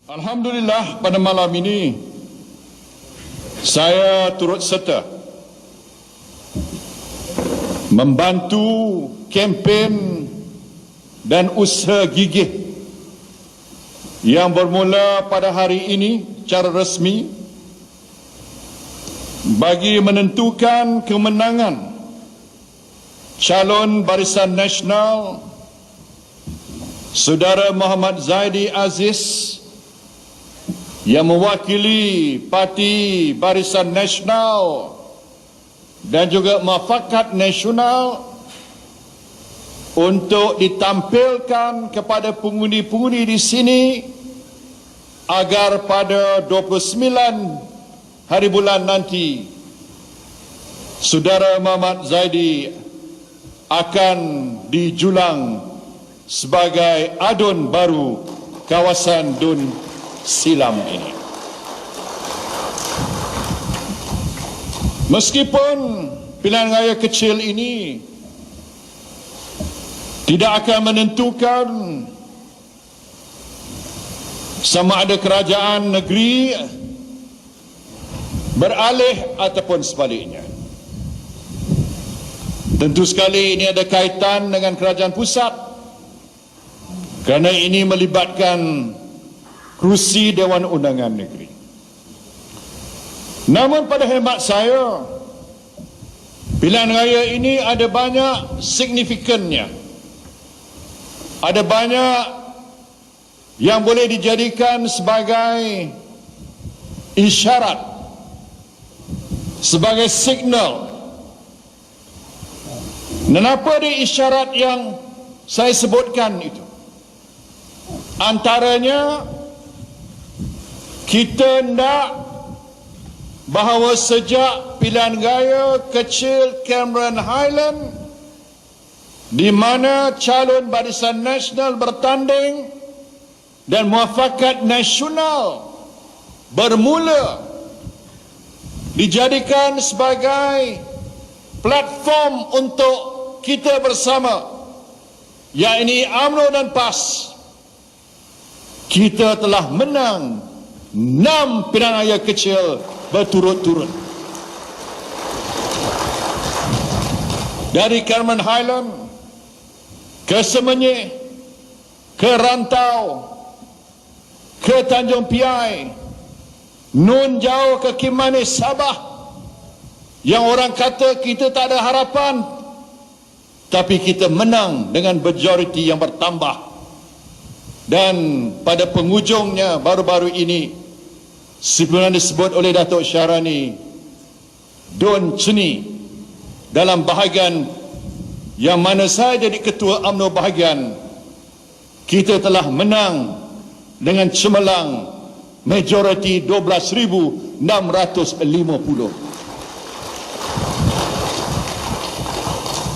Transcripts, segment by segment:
Alhamdulillah, pada malam ini saya turut serta membantu kempen dan usaha gigih yang bermula pada hari ini secara resmi bagi menentukan kemenangan calon Barisan Nasional Saudara Muhammad Zaidi Aziz yang mewakili Parti Barisan Nasional dan juga Muafakat Nasional untuk ditampilkan kepada pengundi-pengundi di sini agar pada 29 hari bulan nanti Saudara Muhammad Zaidi akan dijulang sebagai adun baru kawasan Dun Silam ini. Meskipun pilihan raya kecil ini tidak akan menentukan sama ada kerajaan negeri beralih ataupun sebaliknya. Tentu sekali ini ada kaitan dengan kerajaan pusat kerana ini melibatkan kerusi Dewan Undangan Negeri. Namun pada hemat saya, pilihan raya ini ada banyak signifikannya. Ada banyak yang boleh dijadikan sebagai isyarat, sebagai signal. Dan apa dia isyarat yang saya sebutkan itu? Antaranya, kita hendak bahawa sejak pilihan raya kecil Cameron Highland di mana calon Barisan Nasional bertanding dan Muafakat Nasional bermula dijadikan sebagai platform untuk kita bersama, yakni UMNO dan PAS, kita telah menang 6 pilihan raya kecil berturut-turut. Dari Cameron Highland ke Semenyih, ke Rantau, ke Tanjung Piai, nun jauh ke Kimanis, Sabah, yang orang kata kita tak ada harapan, tapi kita menang dengan majoriti yang bertambah. Dan pada penghujungnya baru-baru ini, sebagaimana disebut oleh Datuk Syarani, Dun Ceni dalam bahagian yang mana saya jadi ketua UMNO bahagian, kita telah menang dengan cemerlang majoriti 12,650.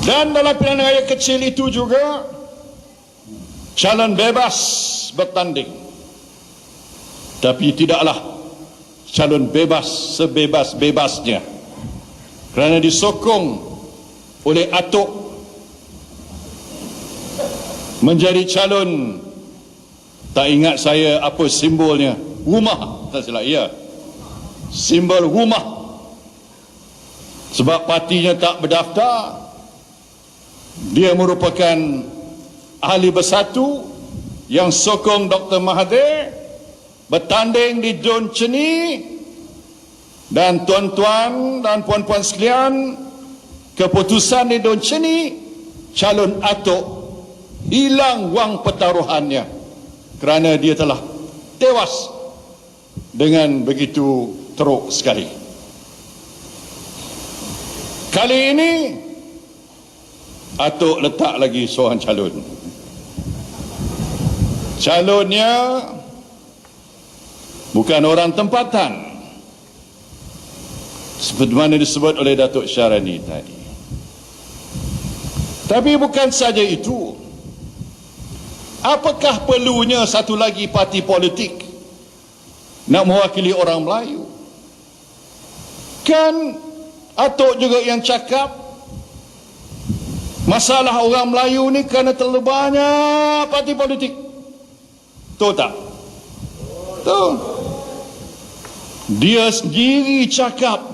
Dan dalam pilihan raya kecil itu juga calon bebas bertanding, tapi tidaklah calon bebas sebebas-bebasnya kerana disokong oleh Atuk menjadi calon, tak ingat saya apa simbolnya, rumah, tak silap, ya, simbol rumah, sebab partinya tak berdaftar. Dia merupakan ahli bersatu yang sokong Dr. Mahathir bertanding di Dun Ceni. Dan tuan-tuan dan puan-puan sekalian, keputusan di Dun Ceni, calon Atuk hilang wang pertaruhannya kerana dia telah tewas dengan begitu teruk sekali. Kali ini Atuk letak lagi seorang calon. Calonnya bukan orang tempatan, seperti mana disebut oleh Datuk Syarani tadi. Tapi bukan saja itu. Apakah perlunya satu lagi parti politik nak mewakili orang Melayu? Kan Atuk juga yang cakap masalah orang Melayu ni kerana terlalu banyak parti politik. Tahu tak? Betul. Dia sendiri cakap,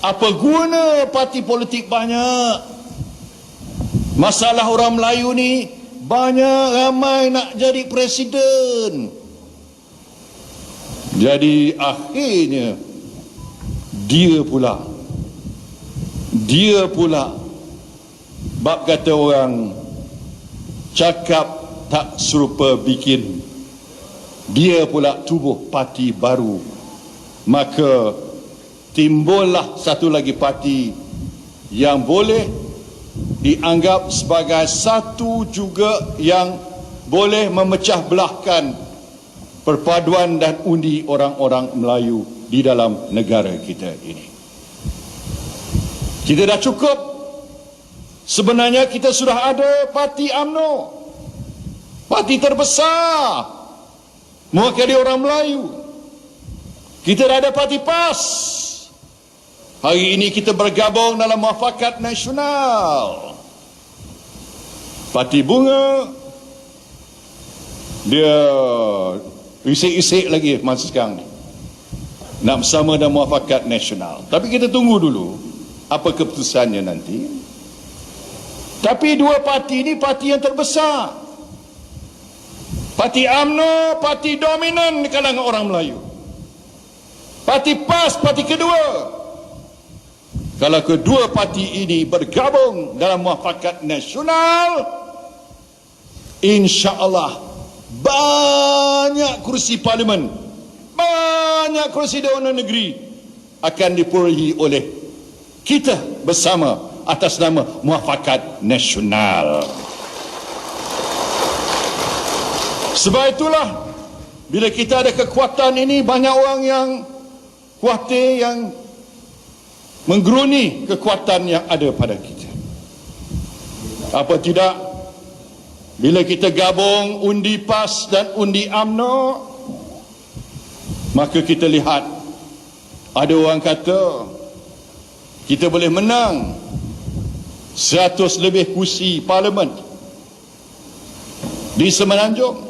apa guna parti politik banyak? Masalah orang Melayu ni banyak, ramai nak jadi presiden. Jadi akhirnya dia pula bab kata orang cakap tak serupa bikin, dia pula tubuh parti baru. Maka timbullah satu lagi parti yang boleh dianggap sebagai satu juga yang boleh memecah belahkan perpaduan dan undi orang-orang Melayu di dalam negara kita ini. Kita dah cukup. Sebenarnya kita sudah ada parti UMNO, parti terbesar mewakili orang Melayu. Kita dah ada parti PAS. Hari ini kita bergabung dalam Muafakat Nasional. Parti Bunga, dia isik-isik lagi masa sekarang ni nak bersama dalam Muafakat Nasional. Tapi kita tunggu dulu apa keputusannya nanti. Tapi dua parti ini parti yang terbesar. Parti UMNO, parti dominan di kalangan orang Melayu. Parti PAS, parti kedua. Kalau kedua parti ini bergabung dalam Muafakat Nasional, insya-Allah banyak kursi parlimen, banyak kursi Dewan Negeri akan diperolehi oleh kita bersama atas nama Muafakat Nasional. Sebab itulah bila kita ada kekuatan ini, banyak orang yang khawatir, yang menggeruni kekuatan yang ada pada kita. Apa tidak, bila kita gabung undi PAS dan undi UMNO, maka kita lihat ada orang kata kita boleh menang 100 lebih kursi parlimen di Semenanjung.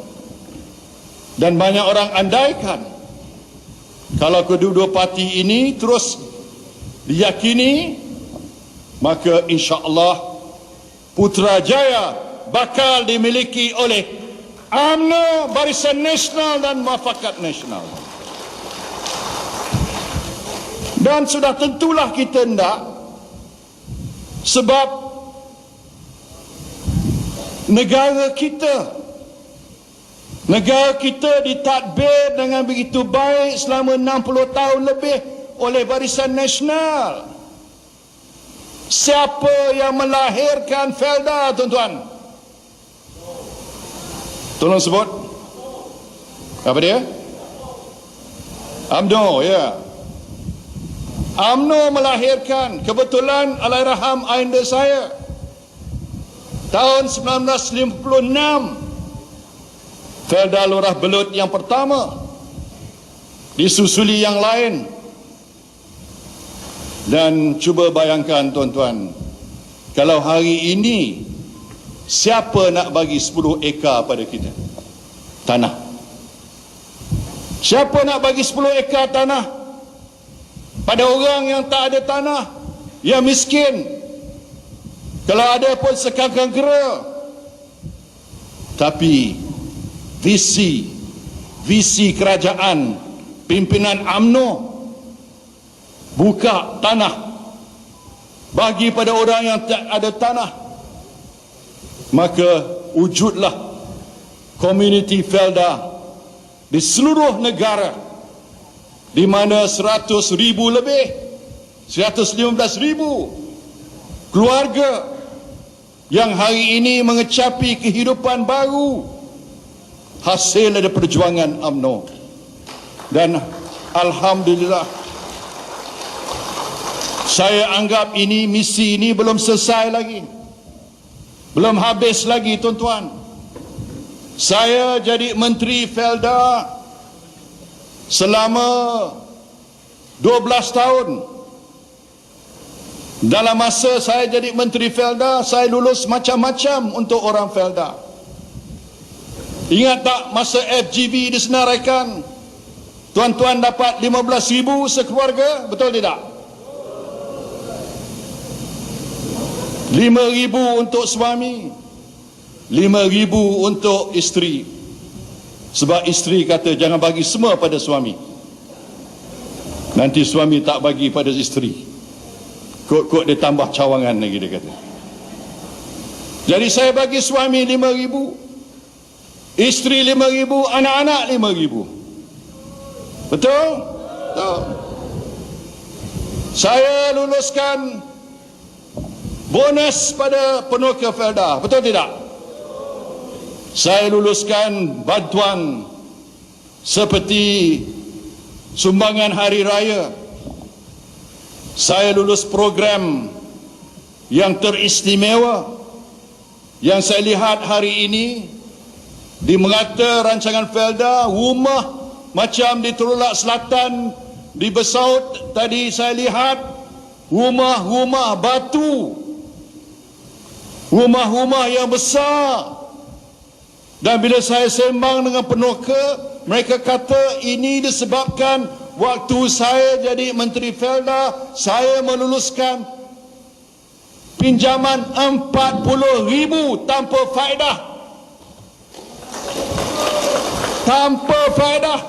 Dan banyak orang andaikan kalau kedua-dua parti ini terus diyakini, maka insya-Allah Putrajaya bakal dimiliki oleh UMNO, Barisan Nasional dan Muafakat Nasional. Dan sudah tentulah kita hendak, sebab negara kita ditadbir dengan begitu baik selama 60 tahun lebih oleh Barisan Nasional. Siapa yang melahirkan Felda, tuan-tuan? Tolong sebut. Apa dia? UMNO, ya. UMNO melahirkan, kebetulan Allahyarham ayahanda saya tahun 1956, Felda Lurah Belut yang pertama, disusuli yang lain. Dan cuba bayangkan tuan-tuan, kalau hari ini siapa nak bagi 10 ekar pada kita tanah? Siapa nak bagi 10 ekar tanah pada orang yang tak ada tanah, yang miskin? Kalau ada pun sekangkang kera. Tapi visi kerajaan pimpinan UMNO buka tanah bagi pada orang yang tak ada tanah, maka wujudlah komuniti Felda di seluruh negara, di mana 100,000 lebih, 115,000 keluarga yang hari ini mengecapi kehidupan baru hasil dari perjuangan UMNO. Dan alhamdulillah, saya anggap misi ini belum selesai lagi, belum habis lagi, tuan-tuan. Saya jadi Menteri Felda selama 12 tahun. Dalam masa saya jadi Menteri Felda, saya lulus macam-macam untuk orang Felda. Ingat tak masa FGV disenaraikan, tuan-tuan dapat 15,000 sekeluarga, betul tidak? 5,000 untuk suami, 5,000 untuk isteri. Sebab isteri kata jangan bagi semua pada suami, nanti suami tak bagi pada isteri, kod-kod dia tambah cawangan lagi, dia kata. Jadi saya bagi suami 5,000, isteri 5,000, anak-anak 5,000. Betul? Betul. Saya luluskan bonus pada penuka Felda, betul tidak? Saya luluskan bantuan seperti sumbangan hari raya. Saya lulus program yang teristimewa yang saya lihat hari ini di merata rancangan Felda. Rumah macam di Terulak Selatan, di Besaut tadi saya lihat rumah-rumah batu, rumah-rumah yang besar. Dan bila saya sembang dengan penuka, mereka kata ini disebabkan waktu saya jadi Menteri Felda, saya meluluskan pinjaman 40,000 tanpa faedah. Tanpa faedah.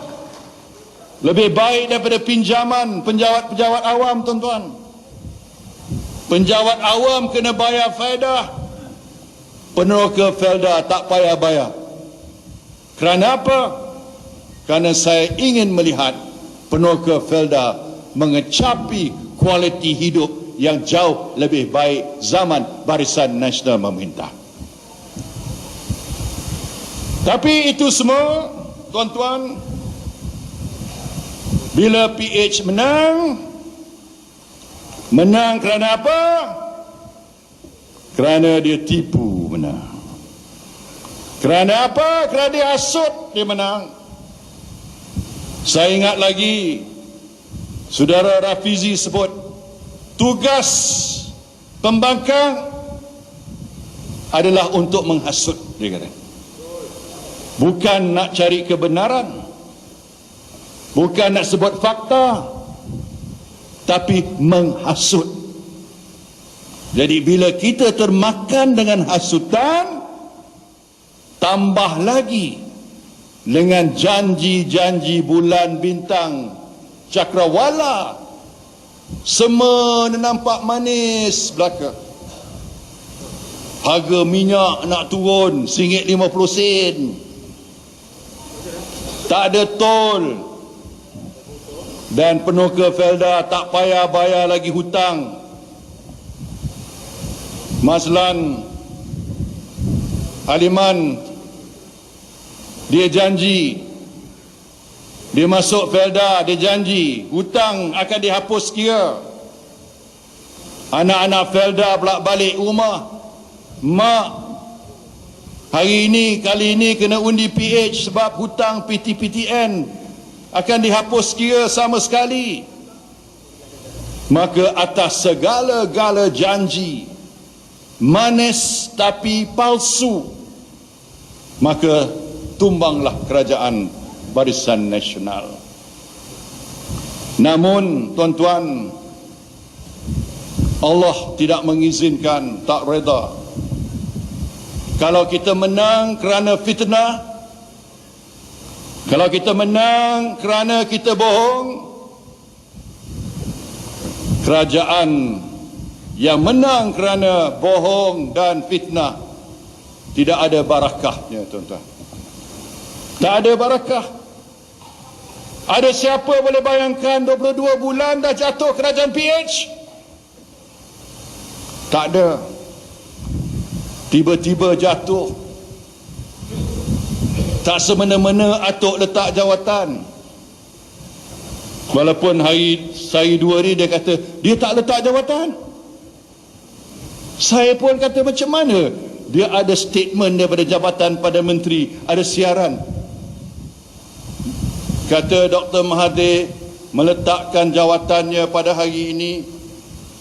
Lebih baik daripada pinjaman penjawat-penjawat awam, tuan-tuan. Penjawat awam kena bayar faedah, peneroka Felda tak payah bayar. Kerana apa? Kerana saya ingin melihat peneroka Felda mengecapi kualiti hidup yang jauh lebih baik zaman Barisan Nasional memerintah. Tapi itu semua, tuan-tuan, bila PH menang kerana apa? Kerana dia tipu menang. Kerana apa? Kerana dia hasut dia menang. Saya ingat lagi saudara Rafizi sebut tugas pembangkang adalah untuk menghasut, dia kata. Bukan nak cari kebenaran, bukan nak sebut fakta, tapi menghasut. Jadi bila kita termakan dengan hasutan, tambah lagi dengan janji-janji bulan bintang cakrawala, semua nampak manis belaka. Harga minyak nak turun RM1.50, tak ada tol, dan penuka Felda tak payah bayar lagi hutang. Maslan Haliman, dia janji, dia masuk Felda, dia janji hutang akan dihapus kira. Anak-anak Felda pula balik rumah, mak, hari ini, kali ini kena undi PH sebab hutang PTPTN akan dihapus kira sama sekali. Maka atas segala-gala janji manis tapi palsu, maka tumbanglah kerajaan Barisan Nasional. Namun tuan-tuan, Allah tidak mengizinkan, tak reda. Kalau kita menang kerana fitnah, kalau kita menang kerana kita bohong, kerajaan yang menang kerana bohong dan fitnah tidak ada barakahnya, tuan-tuan. Tak ada barakah. Ada siapa boleh bayangkan 22 bulan dah jatuh kerajaan PH? Tak ada. Tiba-tiba jatuh. Tak semena-mena atuk letak jawatan. Walaupun hari 2 ni dia kata dia tak letak jawatan. Saya pun kata macam mana dia ada statement daripada jabatan pada menteri, ada siaran. Kata Dr. Mahathir meletakkan jawatannya pada hari ini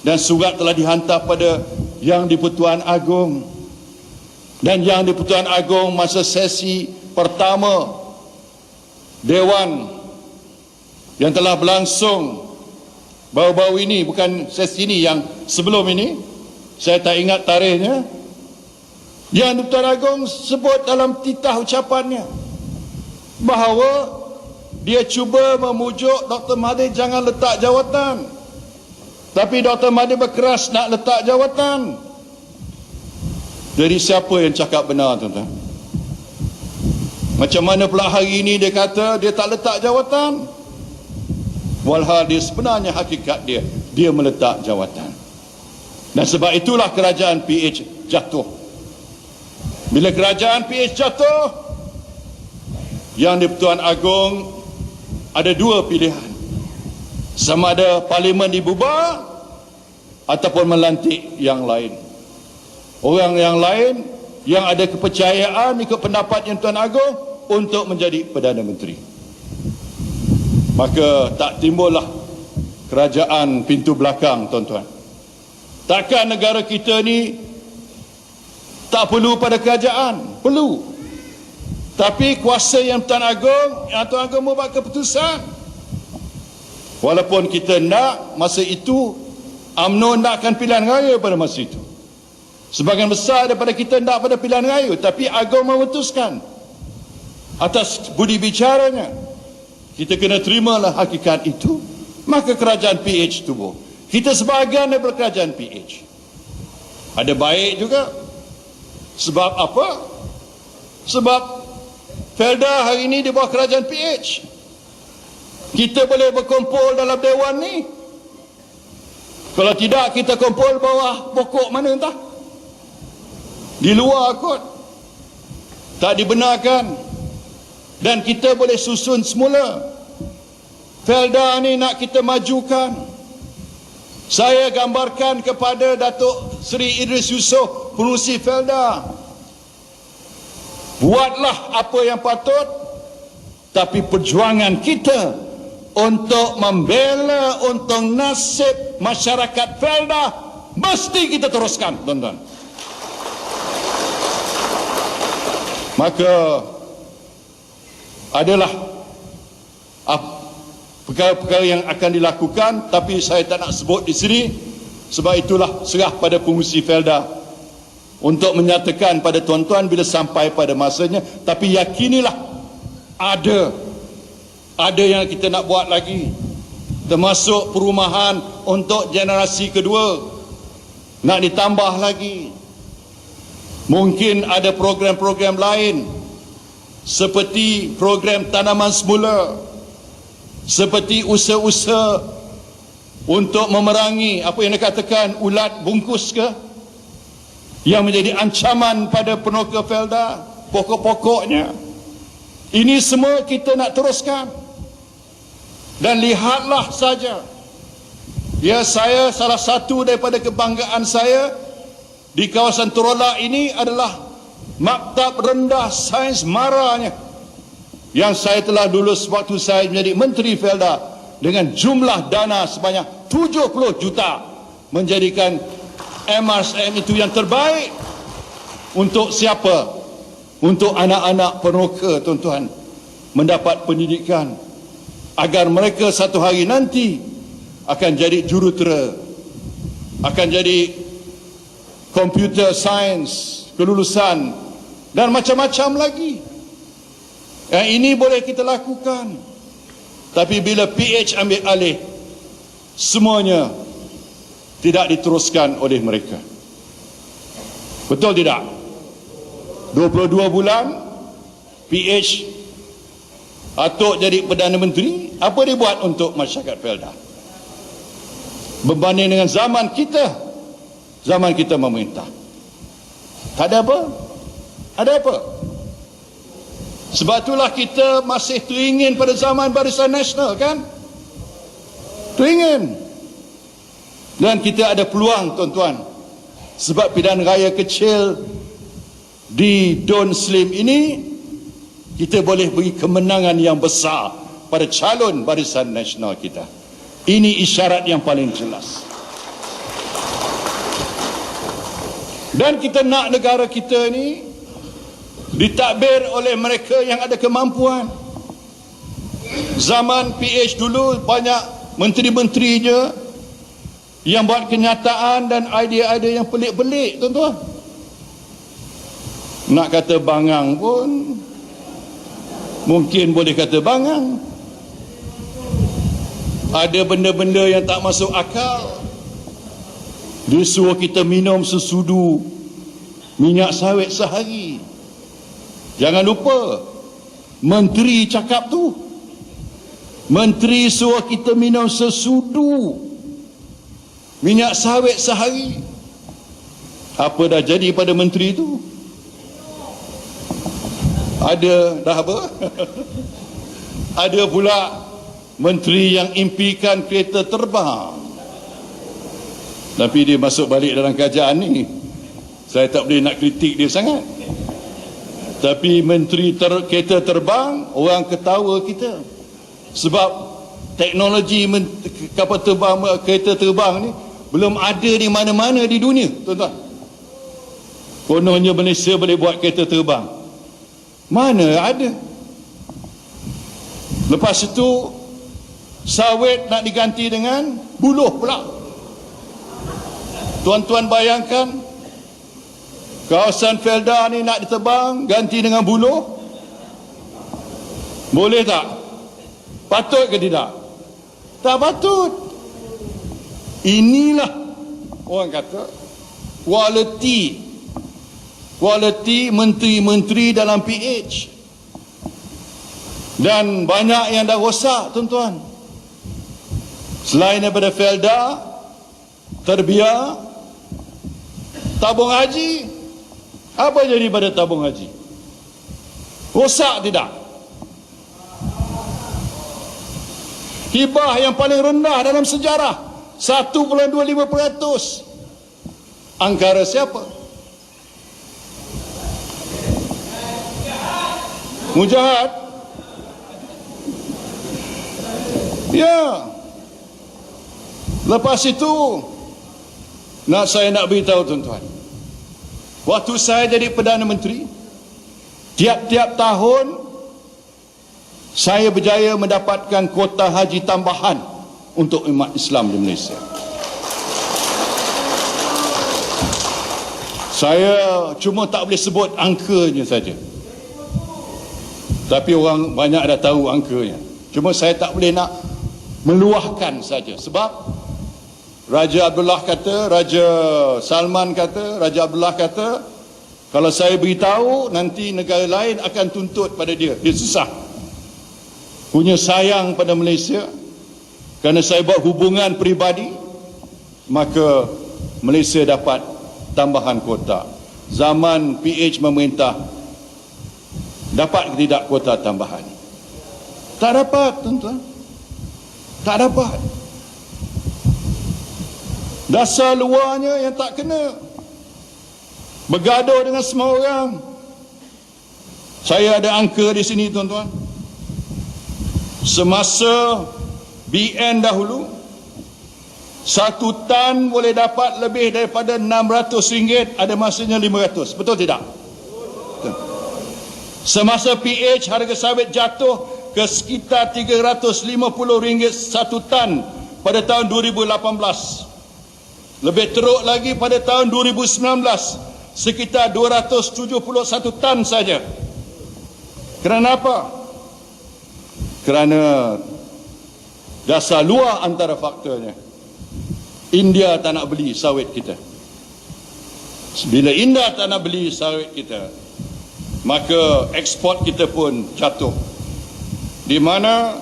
dan surat telah dihantar pada Yang di-Pertuan Agong. Dan Yang di-Pertuan Agong masa sesi pertama Dewan yang telah berlangsung baru-baru ini, bukan sesi ini, yang sebelum ini, saya tak ingat tarikhnya, yang Tuan Agong sebut dalam titah ucapannya bahawa dia cuba memujuk Dr. Mahathir jangan letak jawatan, tapi Dr. Mahathir berkeras nak letak jawatan. Jadi siapa yang cakap benar, tuan-tuan? Macam mana pula hari ini dia kata dia tak letak jawatan, walhal dia sebenarnya hakikat dia meletak jawatan. Dan sebab itulah kerajaan PH jatuh. Bila kerajaan PH jatuh, yang di-Pertuan Agong ada dua pilihan, sama ada parlimen dibubar ataupun melantik yang lain. Orang yang lain yang ada kepercayaan ikut pendapat yang Tuan Agong untuk menjadi Perdana Menteri. Maka tak timbullah kerajaan pintu belakang, tuan-tuan. Takkan negara kita ni tak perlu pada kerajaan? Perlu. Tapi kuasa yang Tuan Agong membuat keputusan. Walaupun kita nak, masa itu UMNO nakkan pilihan raya pada masa itu. Sebahagian besar daripada kita nak pada pilihan raya, tapi Agong memutuskan atas budi bicaranya. Kita kena terimalah hakikat itu. Maka kerajaan PH tubuh. Kita sebahagian daripada kerajaan PH. Ada baik juga. Sebab apa? Sebab Felda hari ini di bawah kerajaan PH. Kita boleh berkumpul dalam dewan ni. Kalau tidak, kita kumpul bawah pokok mana entah. Di luar kot. Tak dibenarkan. Dan kita boleh susun semula. Felda ni nak kita majukan. Saya gambarkan kepada Datuk Seri Idris Yusof, Pengerusi Felda, buatlah apa yang patut, tapi perjuangan kita untuk membela, untuk nasib masyarakat Felda mesti kita teruskan, tuan-tuan. Maka adalah perkara-perkara yang akan dilakukan, tapi saya tak nak sebut di sini. Sebab itulah serah pada Pengerusi Felda untuk menyatakan pada tuan-tuan bila sampai pada masanya. Tapi yakinilah ada yang kita nak buat lagi, termasuk perumahan untuk generasi kedua nak ditambah lagi. Mungkin ada program-program lain seperti program tanaman semula, seperti usaha-usaha untuk memerangi apa yang dikatakan ulat bungkus ke, yang menjadi ancaman pada Penoka Felda, pokok-pokoknya. Ini semua kita nak teruskan. Dan lihatlah saja, ya, saya salah satu daripada kebanggaan saya di kawasan Torolak ini adalah Maktab Rendah Sains Maranya yang saya telah lulus waktu saya menjadi Menteri Felda dengan jumlah dana sebanyak 70 juta, menjadikan MRSM itu yang terbaik untuk siapa? Untuk anak-anak Penoka, tuan-tuan, mendapat pendidikan agar mereka satu hari nanti akan jadi jurutera, akan jadi computer science kelulusan dan macam-macam lagi. Yang ini boleh kita lakukan. Tapi bila PH ambil alih, semuanya tidak diteruskan oleh mereka. Betul tidak? 22 bulan PH atuk jadi Perdana Menteri, apa dia buat untuk masyarakat Felda? Berbanding dengan zaman kita memerintah, tak ada apa? Ada apa? Sebab itulah kita masih teringin pada zaman Barisan Nasional, kan? Teringin. Dan kita ada peluang, tuan-tuan, sebab pilihan raya kecil di Don Slim ini, kita boleh beri kemenangan yang besar pada calon Barisan Nasional kita. Ini isyarat yang paling jelas. Dan kita nak negara kita ni ditadbir oleh mereka yang ada kemampuan. Zaman PH dulu banyak menteri-menteri je yang buat kenyataan dan idea-idea yang pelik-pelik, tuan-tuan. Nak kata bangang pun mungkin boleh kata bangang. Ada benda-benda yang tak masuk akal. Dia suruh kita minum sesudu minyak sawit sehari. Jangan lupa, menteri cakap tu. Menteri suruh kita minum sesudu minyak sawit sehari. Apa dah jadi pada menteri tu? Ada dah apa? Ada pula menteri yang impikan kereta terbang. Tapi dia masuk balik dalam kerajaan ni, saya tak boleh nak kritik dia sangat. Tapi menteri kereta terbang, orang ketawa kita. Sebab teknologi kapal terbang, kereta terbang ni belum ada di mana-mana di dunia, tuan-tuan. Kononnya Malaysia boleh buat kereta terbang. Mana ada? Lepas itu sawit nak diganti dengan buluh pula. Tuan-tuan bayangkan, kawasan Felda ni nak ditebang ganti dengan buluh, boleh tak? Patut ke tidak? Tak patut. Inilah orang kata kualiti menteri-menteri dalam PH. Dan banyak yang dah rosak, tuan-tuan. Selain daripada Felda, Terbiar, tabung haji. Apa jadi pada tabung haji? Rosak tidak? Hibah yang paling rendah dalam sejarah, 1.25%. Angkara siapa? Mujahat. Ya. Lepas itu saya nak beritahu tuan-tuan, waktu saya jadi Perdana Menteri, tiap-tiap tahun saya berjaya mendapatkan kuota haji tambahan untuk umat Islam di Malaysia. Saya cuma tak boleh sebut angkanya saja, tapi orang banyak dah tahu angkanya. Cuma saya tak boleh nak meluahkan saja, sebab Raja Abdullah kata, Raja Salman kata, Raja Abdullah kata, kalau saya beritahu nanti negara lain akan tuntut pada dia. Dia susah. Punya sayang pada Malaysia, kerana saya buat hubungan peribadi, maka Malaysia dapat tambahan kuota. Zaman PH memerintah, dapat ke tidak kuota tambahan? Tak dapat, tuan-tuan. Tak dapat. Dasar luarnya yang tak kena, bergaduh dengan semua orang. Saya ada angka di sini, tuan-tuan. Semasa BN dahulu, 1 tan boleh dapat lebih daripada RM600, ada masanya RM500. Betul tidak? Betul. Semasa PH, harga sawit jatuh ke sekitar RM350 1 tan pada tahun 2018. Lebih teruk lagi pada tahun 2019, sekitar 271 tan saja. Kerana apa? Kerana dasar luar antara faktornya, India tak nak beli sawit kita. Bila India tak nak beli sawit kita, maka ekspor kita pun jatuh. Di mana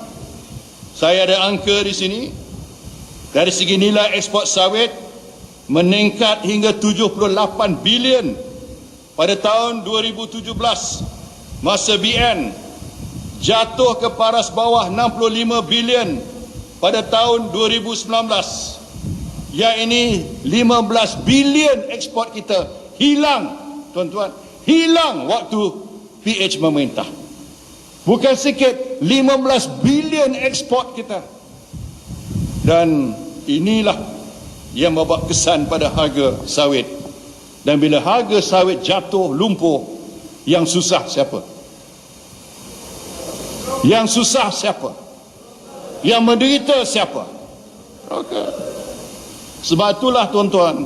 saya ada angka di sini, dari segi nilai ekspor sawit meningkat hingga 78 bilion pada tahun 2017, masa BN jatuh ke paras bawah 65 bilion pada tahun 2019. Yang ini 15 bilion ekspor kita hilang, tuan-tuan, hilang waktu PH memerintah. Bukan sikit, 15 bilion ekspor kita. Dan inilah yang membuat kesan pada harga sawit. Dan bila harga sawit jatuh lumpuh, Yang susah siapa? Yang susah siapa? Yang menderita siapa? Okay. Sebab itulah tuan-tuan,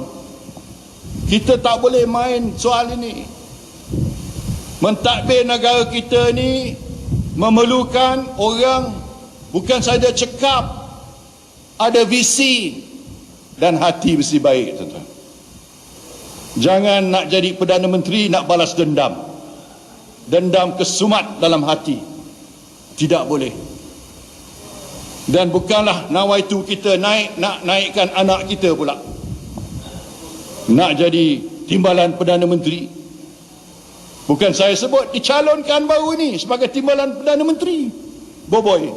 kita tak boleh main soal ini. Mentadbir negara kita ni memerlukan orang bukan saja cekap, ada visi dan hati mesti baik, tuan-tuan. Jangan nak jadi Perdana Menteri nak balas dendam. Dendam kesumat dalam hati. Tidak boleh. Dan bukanlah nawaitu kita nak naikkan anak kita pula nak jadi timbalan Perdana Menteri. Bukan saya sebut, dicalonkan baru ni sebagai timbalan Perdana Menteri. Boboy.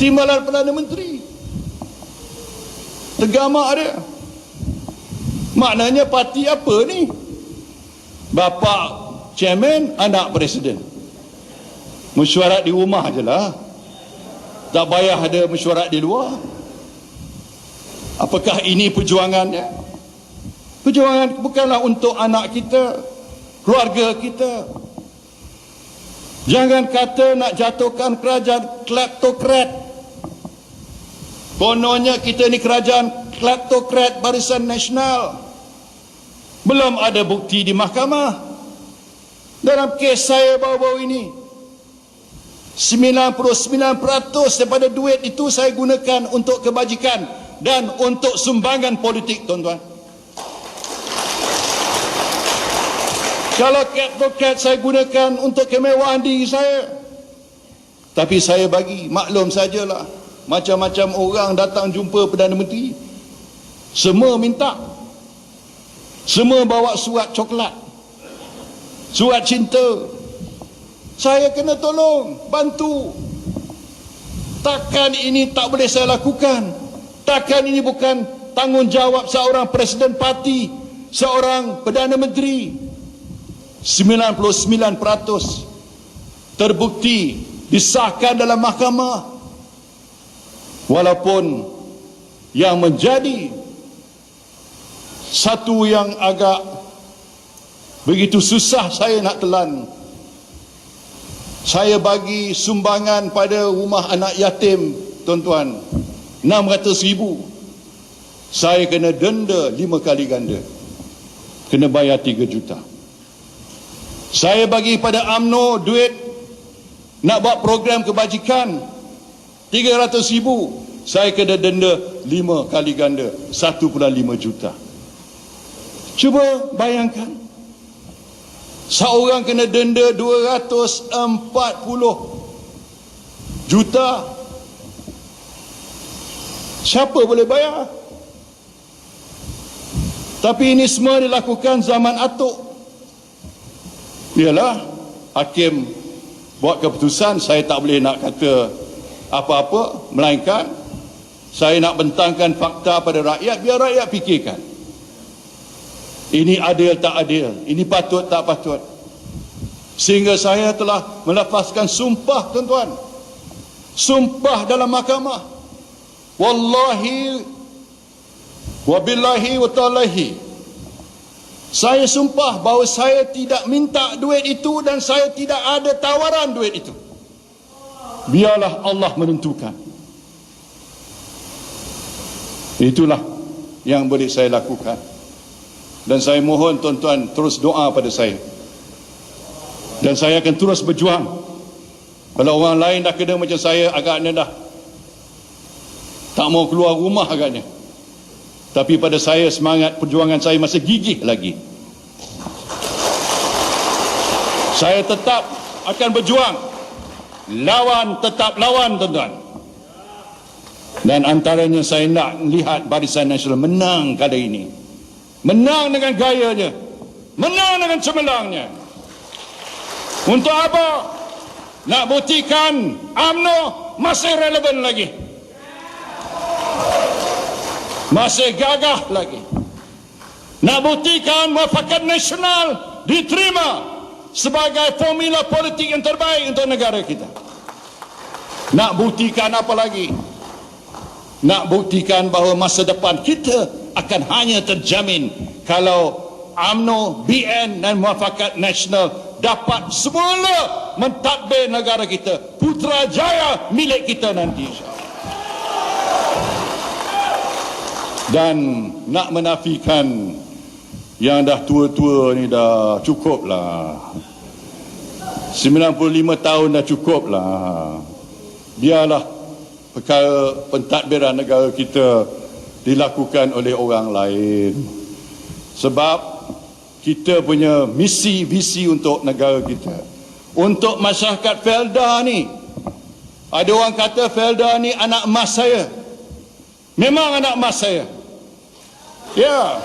Timbalan Perdana Menteri. Tergamak dia. Maknanya parti apa ni? Bapa chairman, anak presiden. Mesyuarat di rumah je lah. Tak payah ada mesyuarat di luar. Apakah ini perjuangannya? Perjuangan bukanlah untuk anak kita, keluarga kita. Jangan kata nak jatuhkan kerajaan kleptokrat. Kononnya kita ni kerajaan kleptokrat Barisan Nasional. Belum ada bukti di mahkamah. Dalam kes saya baru-baru ini, 99% daripada duit itu saya gunakan untuk kebajikan dan untuk sumbangan politik, tuan-tuan. Kalau cat saya gunakan untuk kemewahan diri saya. Tapi saya bagi, maklum sajalah, macam-macam orang datang jumpa Perdana Menteri, semua minta, semua bawa surat coklat, surat cinta. Saya kena tolong, bantu. Takkan ini tak boleh saya lakukan? Takkan ini bukan tanggungjawab seorang presiden parti, seorang Perdana Menteri? 99% terbukti, disahkan dalam mahkamah. Walaupun yang menjadi satu yang agak begitu susah saya nak telan, saya bagi sumbangan pada rumah anak yatim, tuan-tuan, 600,000. Saya kena denda 5 kali ganda, kena bayar 3 juta. Saya bagi pada UMNO duit nak buat program kebajikan 300,000. Saya kena denda 5 kali ganda, 1.5 juta. Cuba bayangkan, seorang kena denda 240 juta. Siapa boleh bayar? Tapi ini semua dilakukan zaman atuk. Ialah hakim buat keputusan, saya tak boleh nak kata apa-apa, melainkan saya nak bentangkan fakta pada rakyat, biar rakyat fikirkan. Ini adil tak adil, ini patut tak patut. Sehingga saya telah melafazkan sumpah, tuan-tuan. Sumpah dalam mahkamah. Wallahi wabillahi watallahi, saya sumpah bahawa saya tidak minta duit itu dan saya tidak ada tawaran duit itu. Biarlah Allah menentukan. Itulah yang boleh saya lakukan. Dan saya mohon tuan-tuan terus doa pada saya. Dan saya akan terus berjuang. Kalau orang lain dah kena macam saya, agaknya dah tak mau keluar rumah agaknya. Tapi pada saya, semangat perjuangan saya masih gigih lagi. Saya tetap akan berjuang. Lawan, tetap lawan, tuan-tuan. Dan antaranya saya nak lihat Barisan Nasional menang kali ini. Menang dengan gayanya, menang dengan cemerlangnya. Untuk apa? Nak buktikan UMNO masih relevan lagi, masih gagah lagi. Nak buktikan Muafakat Nasional diterima sebagai formula politik yang terbaik untuk negara kita. Nak buktikan apa lagi? Nak buktikan bahawa masa depan kita akan hanya terjamin kalau UMNO, BN dan Muafakat Nasional dapat semula mentadbir negara kita, Putrajaya milik kita nanti, insya-Allah. Dan nak menafikan yang dah tua-tua ni dah cukup lah. 95 tahun dah cukup lah. Biarlah perkara pentadbiran negara kita dilakukan oleh orang lain. Sebab kita punya misi, visi untuk negara kita, untuk masyarakat Felda ni. Ada orang kata Felda ni anak emas saya. Memang anak emas saya. Ya.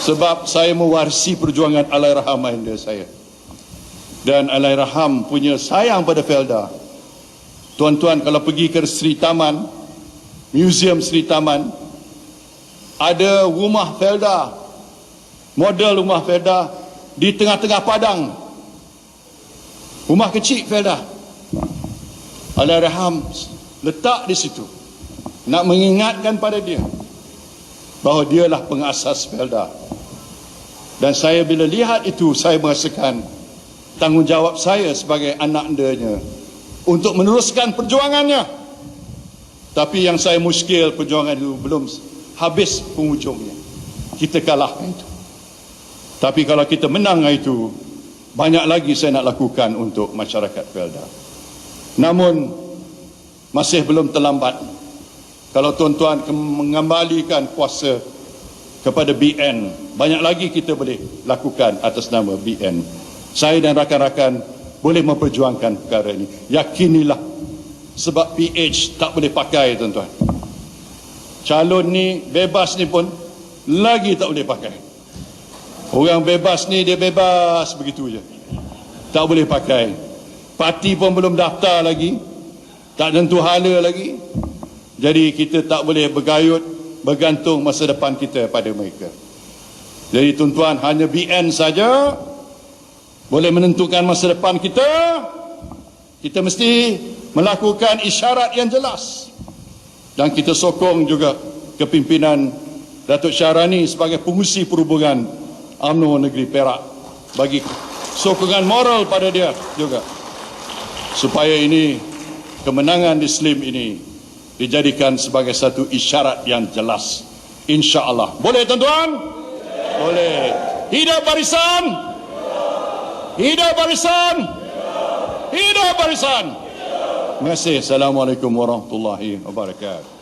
Sebab saya mewarisi perjuangan Allahyarham ayahanda saya. Dan Allahyarham punya sayang pada Felda. Tuan-tuan kalau pergi ke Sri Taman, Museum Sri Taman, ada rumah Felda, model rumah Felda di tengah-tengah padang. Rumah kecil Felda. Allahyarham letak di situ nak mengingatkan pada dia bahawa dialah pengasas Felda. Dan saya bila lihat itu, saya merasakan tanggungjawab saya sebagai anak andanya untuk meneruskan perjuangannya. Tapi yang saya muskil, perjuangan itu belum habis penghujungnya. Kita kalahkan itu. Tapi kalau kita menang itu, banyak lagi saya nak lakukan untuk masyarakat Felda. Namun masih belum terlambat. Kalau tuan-tuan mengembalikan kuasa kepada BN, banyak lagi kita boleh lakukan atas nama BN. Saya dan rakan-rakan boleh memperjuangkan perkara ini. Yakinilah, sebab PH tak boleh pakai, tuan-tuan. Calon ni bebas ni pun lagi tak boleh pakai. Orang bebas ni dia bebas begitu je, tak boleh pakai. Parti pun belum daftar lagi, tak tentu hala lagi. Jadi kita tak boleh bergayut, bergantung masa depan kita pada mereka. Jadi tuan-tuan, hanya BN saja boleh menentukan masa depan kita. Kita mesti melakukan isyarat yang jelas. Dan kita sokong juga kepimpinan Datuk Syahrani sebagai pengurusi perhubungan UMNO Negeri Perak, bagi sokongan moral pada dia juga, supaya ini kemenangan di SLIM ini dijadikan sebagai satu isyarat yang jelas, insya-Allah. Boleh tuan-tuan? Boleh. Hidup barisan, hidup barisan, hidup barisan. Terima kasih. Assalamualaikum warahmatullahi wabarakatuh.